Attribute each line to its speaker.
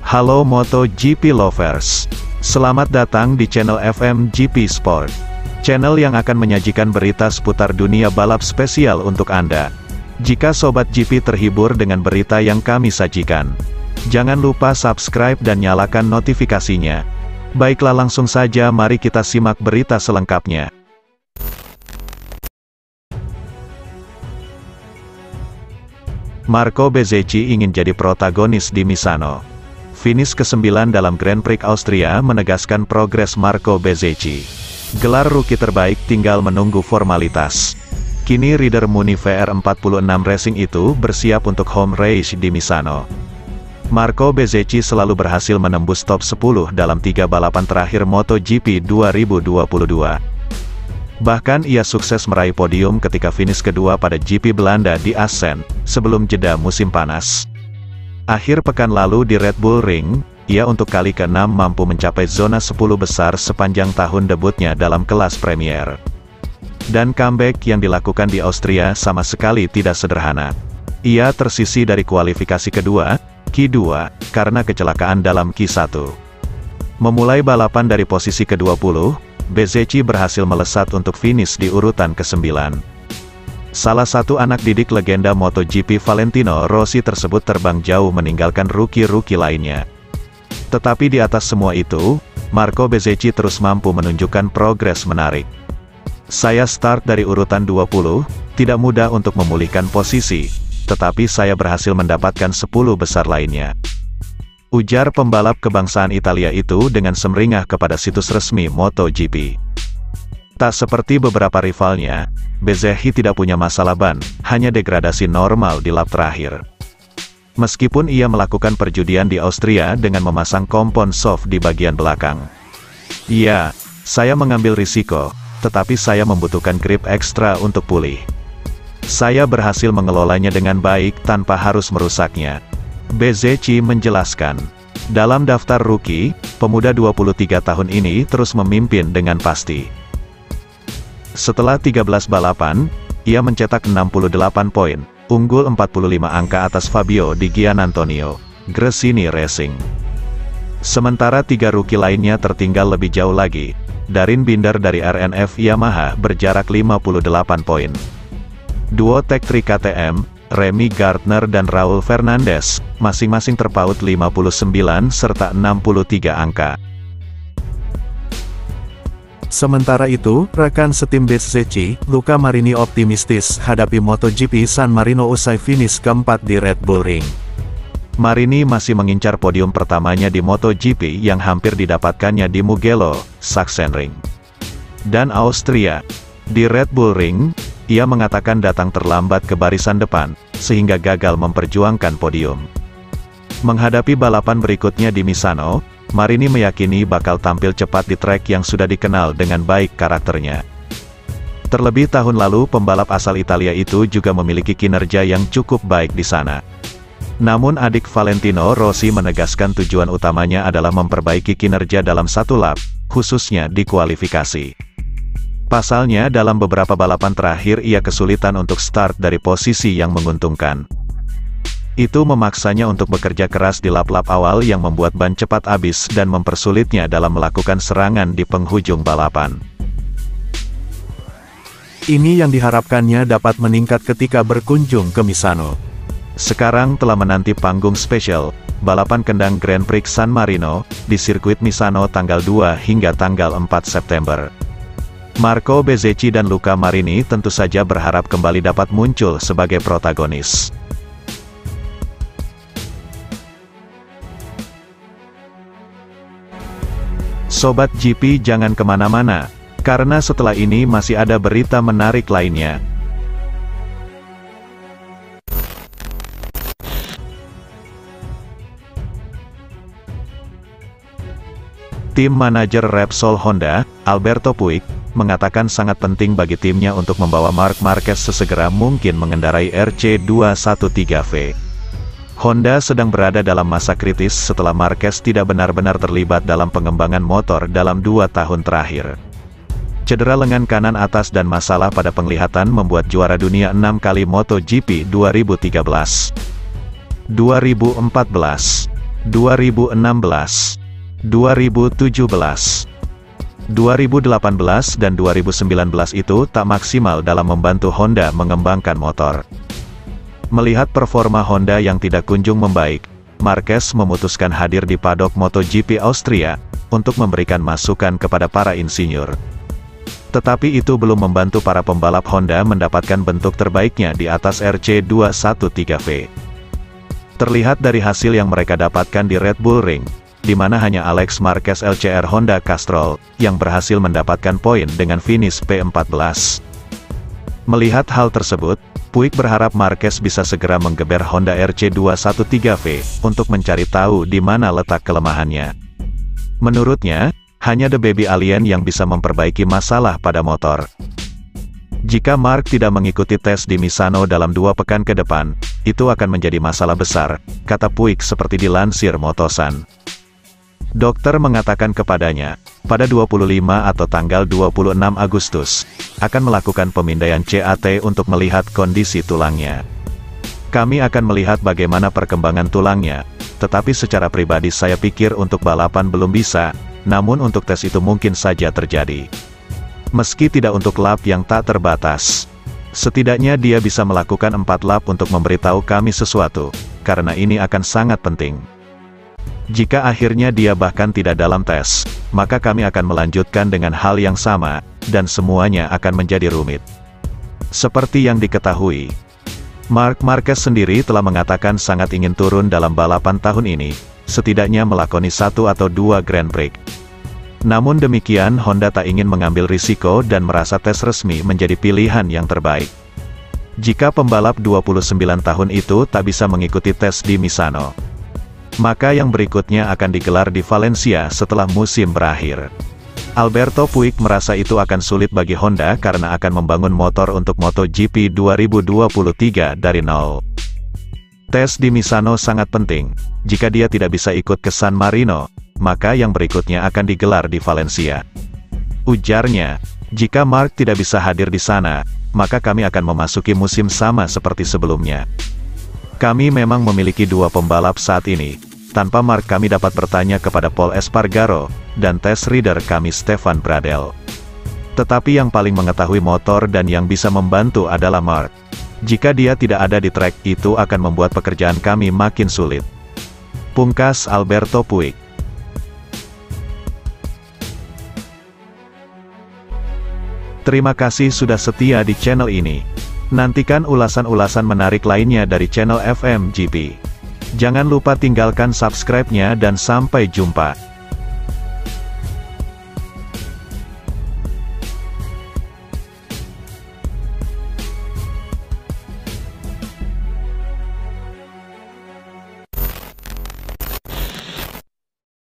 Speaker 1: Halo MotoGP lovers, selamat datang di channel FMGP Sport, channel yang akan menyajikan berita seputar dunia balap spesial untuk Anda. Jika Sobat GP terhibur dengan berita yang kami sajikan, jangan lupa subscribe dan nyalakan notifikasinya. Baiklah, langsung saja mari kita simak berita selengkapnya. Marco Bezzecchi ingin jadi protagonis di Misano. Finish ke-9 dalam Grand Prix Austria menegaskan progres Marco Bezzecchi. Gelar rookie terbaik tinggal menunggu formalitas. Kini rider Muni VR46 Racing itu bersiap untuk home race di Misano. Marco Bezzecchi selalu berhasil menembus top 10 dalam 3 balapan terakhir MotoGP 2022. Bahkan ia sukses meraih podium ketika finish kedua pada GP Belanda di Assen, sebelum jeda musim panas. Akhir pekan lalu di Red Bull Ring, ia untuk kali ke-6 mampu mencapai zona 10 besar sepanjang tahun debutnya dalam kelas Premier. Dan comeback yang dilakukan di Austria sama sekali tidak sederhana. Ia tersisih dari kualifikasi kedua, Q2, karena kecelakaan dalam Q1. Memulai balapan dari posisi ke-20, Bezzecchi berhasil melesat untuk finish di urutan ke-9. Salah satu anak didik legenda MotoGP Valentino Rossi tersebut terbang jauh meninggalkan rookie-rookie lainnya. Tetapi di atas semua itu, Marco Bezzecchi terus mampu menunjukkan progres menarik. Saya start dari urutan 20, tidak mudah untuk memulihkan posisi, tetapi saya berhasil mendapatkan 10 besar lainnya. Ujar pembalap kebangsaan Italia itu dengan sumringah kepada situs resmi MotoGP. Tak seperti beberapa rivalnya, Bezzecchi tidak punya masalah ban, hanya degradasi normal di lap terakhir. Meskipun ia melakukan perjudian di Austria dengan memasang kompon soft di bagian belakang. Iya, saya mengambil risiko, tetapi saya membutuhkan grip ekstra untuk pulih. Saya berhasil mengelolanya dengan baik tanpa harus merusaknya. Bezzecchi menjelaskan. Dalam daftar rookie, pemuda 23 tahun ini terus memimpin dengan pasti. Setelah 13 balapan, ia mencetak 68 poin, unggul 45 angka atas Fabio Di Giannantonio, Gresini Racing. Sementara 3 rookie lainnya tertinggal lebih jauh lagi. Darin Binder dari RNF Yamaha berjarak 58 poin. Duo Tech 3 KTM, Remy Gardner dan Raul Fernandez, masing-masing terpaut 59 serta 63 angka. Sementara itu, rekan setim Bezzecchi, Luca Marini optimistis hadapi MotoGP San Marino usai finish keempat di Red Bull Ring. Marini masih mengincar podium pertamanya di MotoGP yang hampir didapatkannya di Mugello, Sachsenring, dan Austria. Di Red Bull Ring, ia mengatakan datang terlambat ke barisan depan, sehingga gagal memperjuangkan podium. Menghadapi balapan berikutnya di Misano, Marini meyakini bakal tampil cepat di trek yang sudah dikenal dengan baik karakternya. Terlebih tahun lalu pembalap asal Italia itu juga memiliki kinerja yang cukup baik di sana. Namun adik Valentino Rossi menegaskan tujuan utamanya adalah memperbaiki kinerja dalam satu lap, khususnya di kualifikasi. Pasalnya dalam beberapa balapan terakhir ia kesulitan untuk start dari posisi yang menguntungkan. Itu memaksanya untuk bekerja keras di lap-lap awal yang membuat ban cepat habis dan mempersulitnya dalam melakukan serangan di penghujung balapan. Ini yang diharapkannya dapat meningkat ketika berkunjung ke Misano. Sekarang telah menanti panggung spesial, balapan kendang Grand Prix San Marino, di sirkuit Misano tanggal 2 hingga tanggal 4 September. Marco Bezzecchi dan Luca Marini tentu saja berharap kembali dapat muncul sebagai protagonis. Sobat GP jangan kemana-mana, karena setelah ini masih ada berita menarik lainnya. Tim manajer Repsol Honda, Alberto Puig, mengatakan sangat penting bagi timnya untuk membawa Marc Marquez sesegera mungkin mengendarai RC213V. Honda sedang berada dalam masa kritis setelah Marquez tidak benar-benar terlibat dalam pengembangan motor dalam 2 tahun terakhir. Cedera lengan kanan atas dan masalah pada penglihatan membuat juara dunia 6 kali MotoGP 2013. 2014, 2016, 2017, 2018 dan 2019 itu tak maksimal dalam membantu Honda mengembangkan motor. Melihat performa Honda yang tidak kunjung membaik, Marquez memutuskan hadir di paddock MotoGP Austria, untuk memberikan masukan kepada para insinyur. Tetapi itu belum membantu para pembalap Honda mendapatkan bentuk terbaiknya di atas RC213V. Terlihat dari hasil yang mereka dapatkan di Red Bull Ring, di mana hanya Alex Marquez LCR Honda Castrol, yang berhasil mendapatkan poin dengan finish P14. Melihat hal tersebut, Puig berharap Marquez bisa segera menggeber Honda RC213V, untuk mencari tahu di mana letak kelemahannya. Menurutnya, hanya The Baby Alien yang bisa memperbaiki masalah pada motor. Jika Mark tidak mengikuti tes di Misano dalam 2 pekan ke depan, itu akan menjadi masalah besar, kata Puig seperti dilansir Motosan. Dokter mengatakan kepadanya, pada 25 atau tanggal 26 Agustus, akan melakukan pemindaian CAT untuk melihat kondisi tulangnya. Kami akan melihat bagaimana perkembangan tulangnya, tetapi secara pribadi saya pikir untuk balapan belum bisa, namun untuk tes itu mungkin saja terjadi. Meski tidak untuk lap yang tak terbatas. Setidaknya dia bisa melakukan 4 lap untuk memberitahu kami sesuatu, karena ini akan sangat penting. Jika akhirnya dia bahkan tidak dalam tes, maka kami akan melanjutkan dengan hal yang sama, dan semuanya akan menjadi rumit. Seperti yang diketahui, Marc Marquez sendiri telah mengatakan sangat ingin turun dalam balapan tahun ini, setidaknya melakoni 1 atau 2 Grand Prix. Namun demikian Honda tak ingin mengambil risiko dan merasa tes resmi menjadi pilihan yang terbaik. Jika pembalap 29 tahun itu tak bisa mengikuti tes di Misano, maka yang berikutnya akan digelar di Valencia setelah musim berakhir. Alberto Puig merasa itu akan sulit bagi Honda karena akan membangun motor untuk MotoGP 2023 dari nol. Tes di Misano sangat penting. Jika dia tidak bisa ikut ke San Marino, maka yang berikutnya akan digelar di Valencia. Ujarnya, jika Mark tidak bisa hadir di sana, maka kami akan memasuki musim sama seperti sebelumnya. Kami memang memiliki 2 pembalap saat ini. Tanpa Mark kami dapat bertanya kepada Paul Espargaro, dan test reader kami Stefan Bradl. Tetapi yang paling mengetahui motor dan yang bisa membantu adalah Mark. Jika dia tidak ada di track, itu akan membuat pekerjaan kami makin sulit. Pungkas Alberto Puig. Terima kasih sudah setia di channel ini. Nantikan ulasan-ulasan menarik lainnya dari channel FMGP. Jangan lupa tinggalkan subscribe-nya dan sampai jumpa.